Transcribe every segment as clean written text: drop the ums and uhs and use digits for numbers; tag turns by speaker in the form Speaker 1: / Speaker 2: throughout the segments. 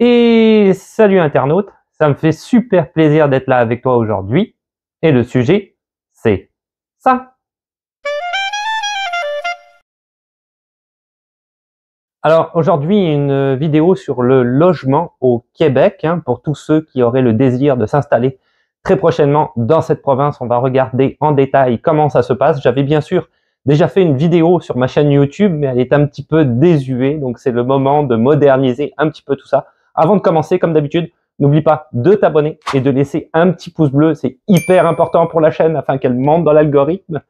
Speaker 1: Et salut internaute, ça me fait super plaisir d'être là avec toi aujourd'hui. Et le sujet, c'est ça. Alors aujourd'hui, une vidéo sur le logement au Québec, pour tous ceux qui auraient le désir de s'installer très prochainement dans cette province. On va regarder en détail comment ça se passe. J'avais bien sûr déjà fait une vidéo sur ma chaîne YouTube, mais elle est un petit peu désuée, donc c'est le moment de moderniser un petit peu tout ça. Avant de commencer, comme d'habitude, n'oublie pas de t'abonner et de laisser un petit pouce bleu. C'est hyper important pour la chaîne afin qu'elle monte dans l'algorithme.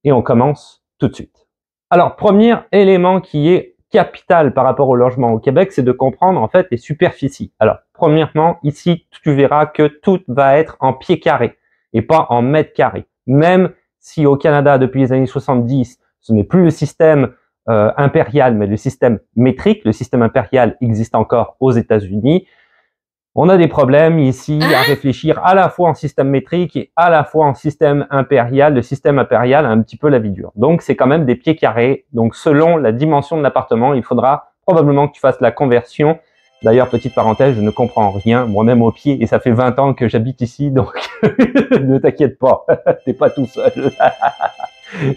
Speaker 1: Et on commence tout de suite. Alors, premier élément qui est capital par rapport au logement au Québec, c'est de comprendre en fait les superficies. Alors, premièrement, ici, tu verras que tout va être en pieds carrés et pas en mètres carrés. Même si au Canada, depuis les années 70, ce n'est plus le système impérial, mais le système métrique. Le système impérial existe encore aux États-Unis. On a des problèmes ici à réfléchir à la fois en système métrique et à la fois en système impérial. Le système impérial a un petit peu la vie dure. Donc, c'est quand même des pieds carrés. Donc, selon la dimension de l'appartement, il faudra probablement que tu fasses la conversion. D'ailleurs, petite parenthèse, je ne comprends rien, moi-même au pied, et ça fait 20 ans que j'habite ici, donc ne t'inquiète pas, t'es pas tout seul.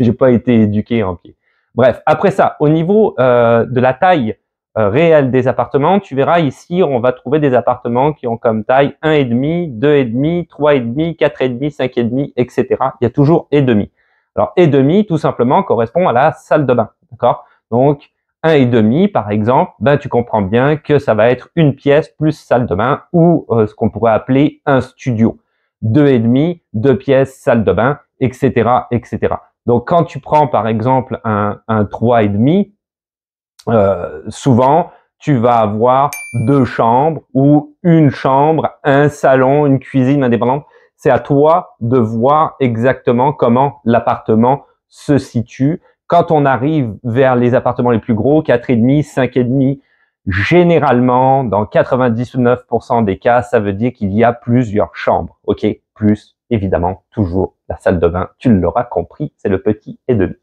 Speaker 1: J'ai pas été éduqué en pied. Bref, après ça, au niveau de la taille réelle des appartements, tu verras ici, on va trouver des appartements qui ont comme taille 1,5, 2,5, 3,5, 4,5, 5,5, etc. Il y a toujours et demi. Alors, et demi, tout simplement, correspond à la salle de bain, d'accord? Donc, 1,5, par exemple, tu comprends bien que ça va être une pièce plus salle de bain ou ce qu'on pourrait appeler un studio. 2,5, 2 pièces, salle de bain, etc., etc. Donc, quand tu prends, par exemple, un 3,5, souvent, tu vas avoir 2 chambres ou une chambre, un salon, une cuisine indépendante. C'est à toi de voir exactement comment l'appartement se situe. Quand on arrive vers les appartements les plus gros, 4,5, 5,5, généralement, dans 99% des cas, ça veut dire qu'il y a plusieurs chambres. OK? Plus, évidemment, toujours la salle de bain. Tu l'auras compris, c'est le petit et demi.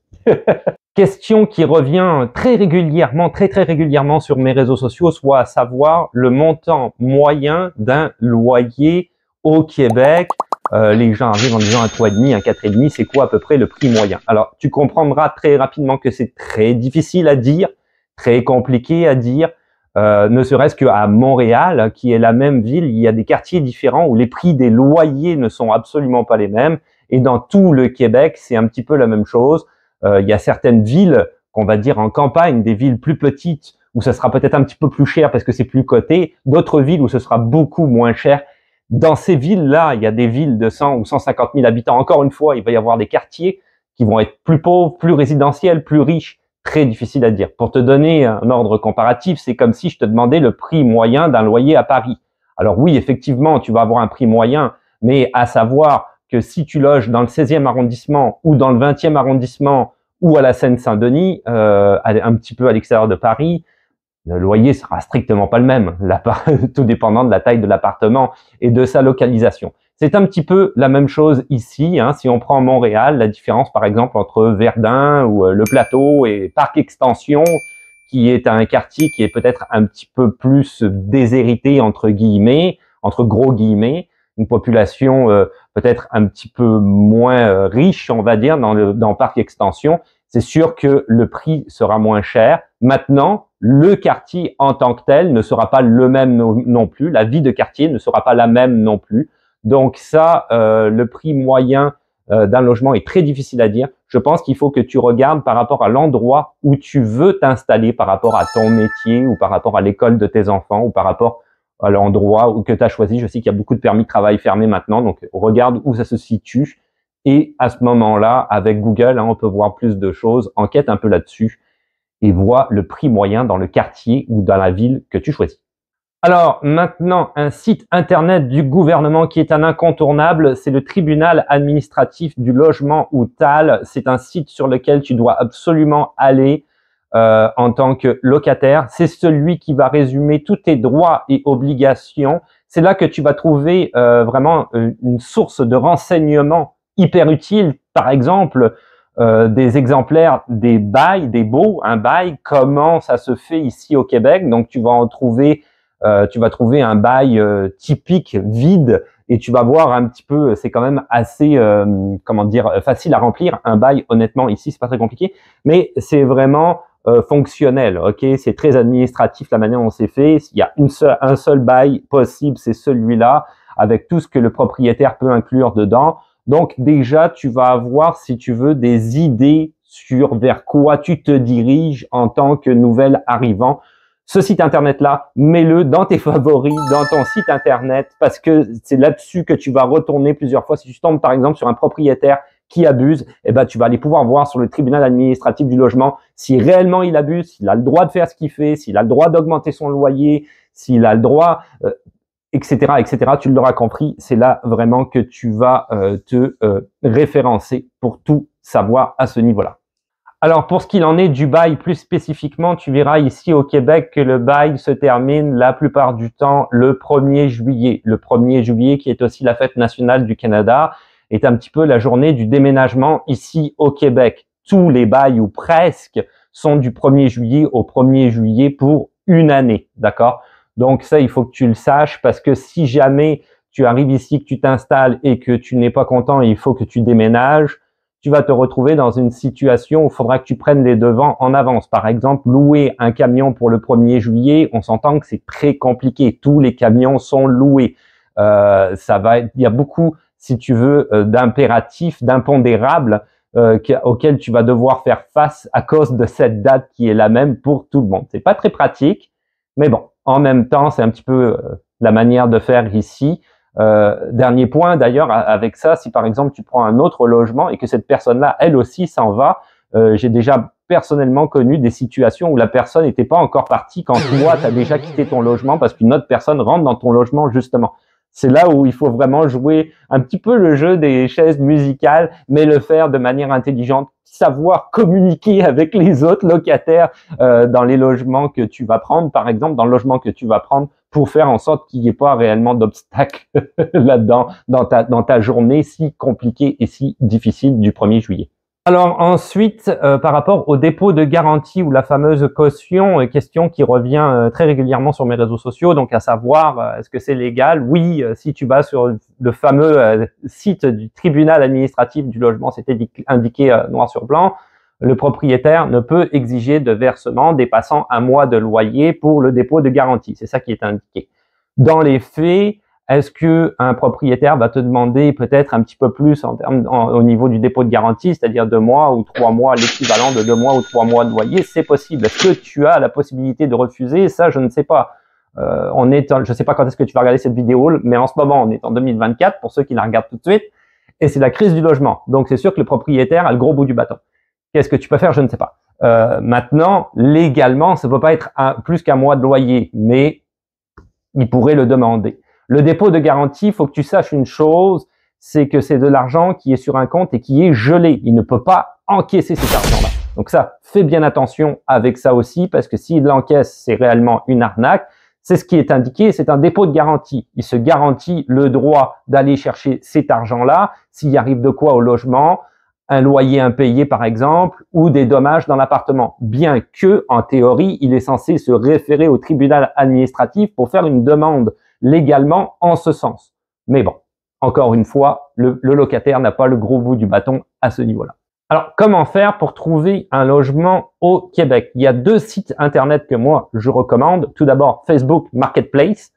Speaker 1: Question qui revient très régulièrement sur mes réseaux sociaux, soit à savoir le montant moyen d'un loyer au Québec. Les gens arrivent en disant un 3,5, un 4,5, c'est quoi à peu près le prix moyen? Alors, tu comprendras très rapidement que c'est très difficile à dire, très compliqué à dire, ne serait-ce qu'à Montréal, qui est la même ville, il y a des quartiers différents où les prix des loyers ne sont absolument pas les mêmes. Et dans tout le Québec, c'est un petit peu la même chose. Il y a certaines villes qu'on va dire en campagne, des villes plus petites où ça sera peut-être un petit peu plus cher parce que c'est plus coté, d'autres villes où ce sera beaucoup moins cher. Dans ces villes-là, il y a des villes de 100 ou 150 000 habitants. Encore une fois, il va y avoir des quartiers qui vont être plus pauvres, plus résidentiels, plus riches. Très difficile à dire. Pour te donner un ordre comparatif, c'est comme si je te demandais le prix moyen d'un loyer à Paris. Alors oui, effectivement, tu vas avoir un prix moyen, mais à savoir que si tu loges dans le 16e arrondissement ou dans le 20e arrondissement ou à la Seine-Saint-Denis, un petit peu à l'extérieur de Paris, le loyer sera strictement pas le même, tout dépendant de la taille de l'appartement et de sa localisation. C'est un petit peu la même chose ici. Si on prend Montréal, la différence par exemple entre Verdun ou le Plateau et Parc Extension, qui est un quartier qui est peut-être un petit peu plus déshérité entre guillemets, entre gros guillemets, une population peut-être un petit peu moins riche, on va dire, dans Parc Extension. C'est sûr que le prix sera moins cher. Maintenant, le quartier en tant que tel ne sera pas le même non plus. La vie de quartier ne sera pas la même non plus. Donc ça, le prix moyen d'un logement est très difficile à dire. Je pense qu'il faut que tu regardes par rapport à l'endroit où tu veux t'installer, par rapport à ton métier ou par rapport à l'école de tes enfants ou par rapport à l'endroit que tu as choisi. Je sais qu'il y a beaucoup de permis de travail fermés maintenant, donc regarde où ça se situe. Et à ce moment-là, avec Google, on peut voir plus de choses, enquête un peu là-dessus et vois le prix moyen dans le quartier ou dans la ville que tu choisis. Alors maintenant, un site internet du gouvernement qui est un incontournable, c'est le tribunal administratif du logement ou TAL. C'est un site sur lequel tu dois absolument aller en tant que locataire. C'est celui qui va résumer tous tes droits et obligations. C'est là que tu vas trouver vraiment une source de renseignements hyper utile. Par exemple, des exemplaires des bails, des baux, un bail, comment ça se fait ici au Québec. Donc, tu vas en trouver tu vas trouver un bail typique, vide, et tu vas voir un petit peu, c'est quand même assez, comment dire, facile à remplir. Un bail, honnêtement, ici, c'est pas très compliqué, mais c'est vraiment fonctionnel, ok? C'est très administratif la manière dont c'est fait. Il y a un seul bail possible, c'est celui-là, avec tout ce que le propriétaire peut inclure dedans. Donc déjà, tu vas avoir, si tu veux, des idées sur vers quoi tu te diriges en tant que nouvel arrivant. Ce site internet-là, mets-le dans tes favoris, dans ton site internet, parce que c'est là-dessus que tu vas retourner plusieurs fois. Si tu tombes par exemple sur un propriétaire qui abuse, eh ben, tu vas aller pouvoir voir sur le tribunal administratif du logement si réellement il abuse, s'il a le droit de faire ce qu'il fait, s'il a le droit d'augmenter son loyer, s'il a le droit, etc., etc. Tu l'auras compris, c'est là vraiment que tu vas te référencer pour tout savoir à ce niveau-là. Alors, pour ce qu'il en est du bail plus spécifiquement, tu verras ici au Québec que le bail se termine la plupart du temps le 1er juillet. Le 1er juillet, qui est aussi la fête nationale du Canada, est un petit peu la journée du déménagement ici au Québec. Tous les bails, ou presque, sont du 1er juillet au 1er juillet pour une année, d'accord? Donc ça, il faut que tu le saches, parce que si jamais tu arrives ici, que tu t'installes et que tu n'es pas content et il faut que tu déménages, tu vas te retrouver dans une situation où il faudra que tu prennes les devants en avance. Par exemple, louer un camion pour le 1er juillet, on s'entend que c'est très compliqué. Tous les camions sont loués. Il y a beaucoup, si tu veux, d'impératifs, d'impondérables auxquels tu vas devoir faire face à cause de cette date qui est la même pour tout le monde. C'est pas très pratique, mais bon, en même temps, c'est un petit peu la manière de faire ici. Dernier point d'ailleurs avec ça, si par exemple tu prends un autre logement et que cette personne-là, elle aussi s'en va, j'ai déjà personnellement connu des situations où la personne n'était pas encore partie quand toi, tu as déjà quitté ton logement parce qu'une autre personne rentre dans ton logement justement. C'est là où il faut vraiment jouer un petit peu le jeu des chaises musicales, mais le faire de manière intelligente, savoir communiquer avec les autres locataires dans les logements que tu vas prendre, par exemple, dans le logement que tu vas prendre, pour faire en sorte qu'il n'y ait pas réellement d'obstacles là-dedans, dans ta journée si compliquée et si difficile du 1er juillet. Alors ensuite, par rapport au dépôt de garantie ou la fameuse caution, question qui revient très régulièrement sur mes réseaux sociaux, donc à savoir, est-ce que c'est légal? Oui, si tu vas sur le fameux site du tribunal administratif du logement, c'était indiqué noir sur blanc, le propriétaire ne peut exiger de versement dépassant un mois de loyer pour le dépôt de garantie. C'est ça qui est indiqué. Dans les faits, est-ce que un propriétaire va te demander peut-être un petit peu plus au niveau du dépôt de garantie, c'est-à-dire 2 mois ou 3 mois, l'équivalent de 2 mois ou 3 mois de loyer? C'est possible. Est-ce que tu as la possibilité de refuser? Ça, je ne sais pas. Je ne sais pas quand est-ce que tu vas regarder cette vidéo, mais en ce moment, on est en 2024 pour ceux qui la regardent tout de suite, et c'est la crise du logement. Donc, c'est sûr que le propriétaire a le gros bout du bâton. Qu'est-ce que tu peux faire? Je ne sais pas. Maintenant, légalement, ça ne peut pas être plus qu'un mois de loyer, mais il pourrait le demander. Le dépôt de garantie, il faut que tu saches une chose, c'est que c'est de l'argent qui est sur un compte et qui est gelé. Il ne peut pas encaisser cet argent-là. Donc ça, fais bien attention avec ça aussi, parce que s'il l'encaisse, c'est réellement une arnaque. C'est ce qui est indiqué, c'est un dépôt de garantie. Il se garantit le droit d'aller chercher cet argent-là, s'il arrive de quoi au logement, un loyer impayé par exemple, ou des dommages dans l'appartement. Bien que, en théorie, il est censé se référer au tribunal administratif pour faire une demande légalement en ce sens. Mais bon, encore une fois, le locataire n'a pas le gros bout du bâton à ce niveau-là. Alors, comment faire pour trouver un logement au Québec? Il y a 2 sites internet que moi, je recommande. Tout d'abord, Facebook Marketplace,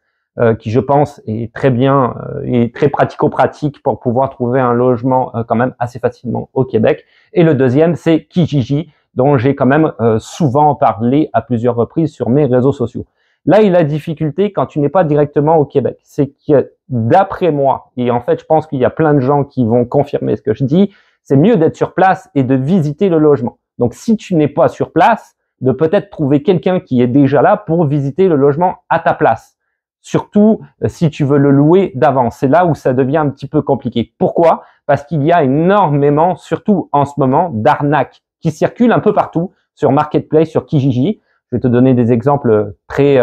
Speaker 1: qui je pense est très bien et très pratico-pratique pour pouvoir trouver un logement quand même assez facilement au Québec. Et le deuxième, c'est Kijiji, dont j'ai quand même souvent parlé à plusieurs reprises sur mes réseaux sociaux. Là, la difficulté quand tu n'es pas directement au Québec, c'est que d'après moi, et en fait, je pense qu'il y a plein de gens qui vont confirmer ce que je dis, c'est mieux d'être sur place et de visiter le logement. Donc, si tu n'es pas sur place, de peut-être trouver quelqu'un qui est déjà là pour visiter le logement à ta place. Surtout si tu veux le louer d'avance. C'est là où ça devient un petit peu compliqué. Pourquoi? Parce qu'il y a énormément, surtout en ce moment, d'arnaques qui circulent un peu partout sur Marketplace, sur Kijiji. Je vais te donner des exemples très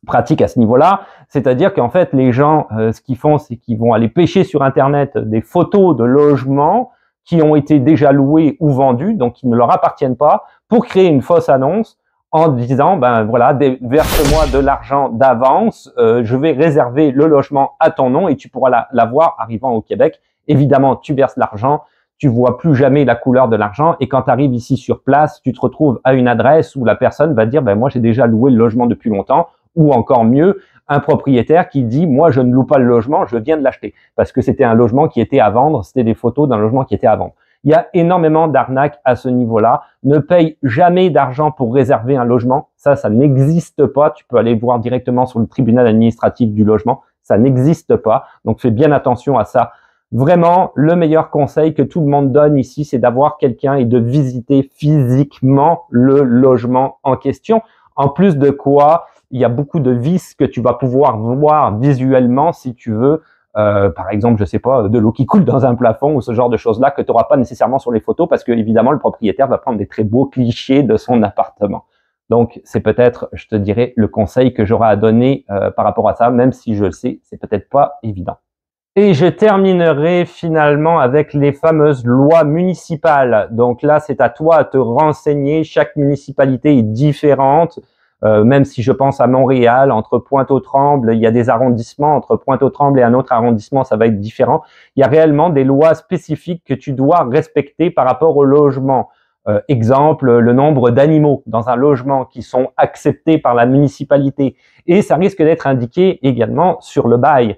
Speaker 1: pratiques à ce niveau-là. C'est-à-dire qu'en fait, les gens, ce qu'ils font, c'est qu'ils vont aller pêcher sur Internet des photos de logements qui ont été déjà loués ou vendus, donc qui ne leur appartiennent pas, pour créer une fausse annonce en disant, ben voilà, verse-moi de l'argent d'avance, je vais réserver le logement à ton nom et tu pourras l'avoir arrivant au Québec. Évidemment, tu verses l'argent, tu vois plus jamais la couleur de l'argent et quand tu arrives ici sur place, tu te retrouves à une adresse où la personne va dire, ben moi j'ai déjà loué le logement depuis longtemps, ou encore mieux, un propriétaire qui dit, moi je ne loue pas le logement, je viens de l'acheter parce que c'était un logement qui était à vendre, c'était des photos d'un logement qui était à vendre. Il y a énormément d'arnaques à ce niveau-là. Ne paye jamais d'argent pour réserver un logement. Ça n'existe pas. Tu peux aller voir directement sur le tribunal administratif du logement. Ça n'existe pas. Donc, fais bien attention à ça. Vraiment, le meilleur conseil que tout le monde donne ici, c'est d'avoir quelqu'un et de visiter physiquement le logement en question. En plus de quoi, il y a beaucoup de vices que tu vas pouvoir voir visuellement si tu veux. Par exemple, je sais pas, de l'eau qui coule dans un plafond ou ce genre de choses-là que tu n'auras pas nécessairement sur les photos parce que évidemment le propriétaire va prendre des très beaux clichés de son appartement. Donc c'est peut-être, je te dirais, le conseil que j'aurai à donner par rapport à ça, même si je le sais, c'est peut-être pas évident. Et je terminerai finalement avec les fameuses lois municipales. Donc là, c'est à toi de te renseigner. Chaque municipalité est différente. Même si je pense à Montréal, entre Pointe-aux-Trembles, il y a des arrondissements, entre Pointe-aux-Trembles et un autre arrondissement, ça va être différent. Il y a réellement des lois spécifiques que tu dois respecter par rapport au logement. Exemple, le nombre d'animaux dans un logement qui sont acceptés par la municipalité. Et ça risque d'être indiqué également sur le bail.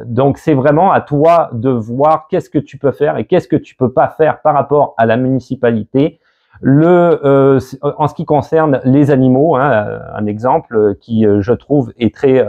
Speaker 1: Donc, c'est vraiment à toi de voir qu'est-ce que tu peux faire et qu'est-ce que tu peux pas faire par rapport à la municipalité. En ce qui concerne les animaux, hein, un exemple qui, je trouve, est très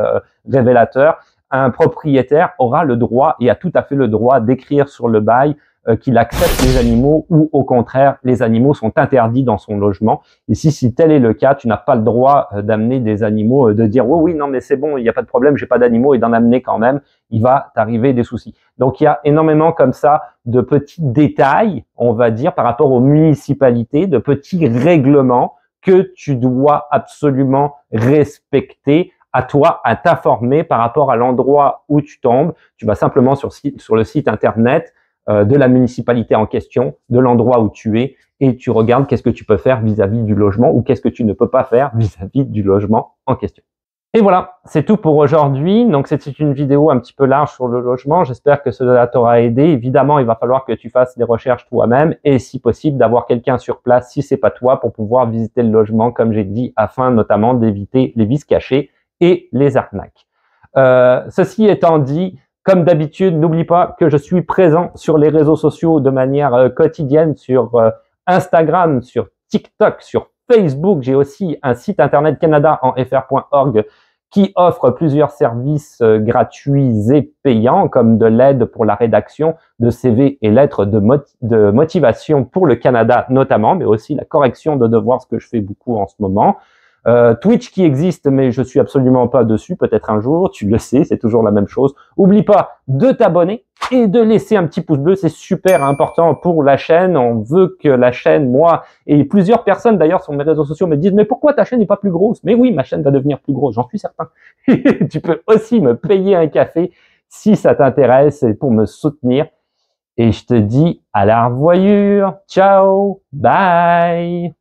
Speaker 1: révélateur, un propriétaire aura le droit et a tout à fait le droit d'écrire sur le bail qu'il accepte les animaux ou au contraire, les animaux sont interdits dans son logement. Et si tel est le cas, tu n'as pas le droit d'amener des animaux, de dire oui, non, mais c'est bon, il n'y a pas de problème, j'ai pas d'animaux et d'en amener quand même, il va t'arriver des soucis. Donc, il y a énormément comme ça de petits détails, on va dire, par rapport aux municipalités, de petits règlements que tu dois absolument respecter. À toi à t'informer par rapport à l'endroit où tu tombes. Tu vas simplement sur le site internet de la municipalité en question, de l'endroit où tu es, et tu regardes qu'est-ce que tu peux faire vis-à-vis du logement ou qu'est-ce que tu ne peux pas faire vis-à-vis du logement en question. Et voilà, c'est tout pour aujourd'hui. Donc, c'était une vidéo un petit peu large sur le logement. J'espère que cela t'aura aidé. Évidemment, il va falloir que tu fasses des recherches toi-même et si possible, d'avoir quelqu'un sur place si c'est pas toi pour pouvoir visiter le logement, comme j'ai dit, afin notamment d'éviter les vices cachés et les arnaques. Ceci étant dit, comme d'habitude, n'oublie pas que je suis présent sur les réseaux sociaux de manière quotidienne, sur Instagram, sur TikTok, sur Facebook. J'ai aussi un site internet canadaenfr.org qui offre plusieurs services gratuits et payants, comme de l'aide pour la rédaction de CV et lettres de motivation pour le Canada notamment, mais aussi la correction de devoirs, ce que je fais beaucoup en ce moment. Twitch qui existe, mais je suis absolument pas dessus, peut-être un jour, tu le sais, c'est toujours la même chose. Oublie pas de t'abonner et de laisser un petit pouce bleu, c'est super important pour la chaîne. On veut que la chaîne, moi, et plusieurs personnes d'ailleurs sur mes réseaux sociaux me disent « Mais pourquoi ta chaîne n'est pas plus grosse ?» Mais oui, ma chaîne va devenir plus grosse, j'en suis certain. Tu peux aussi me payer un café si ça t'intéresse et pour me soutenir. Et je te dis à la revoyure. Ciao, bye.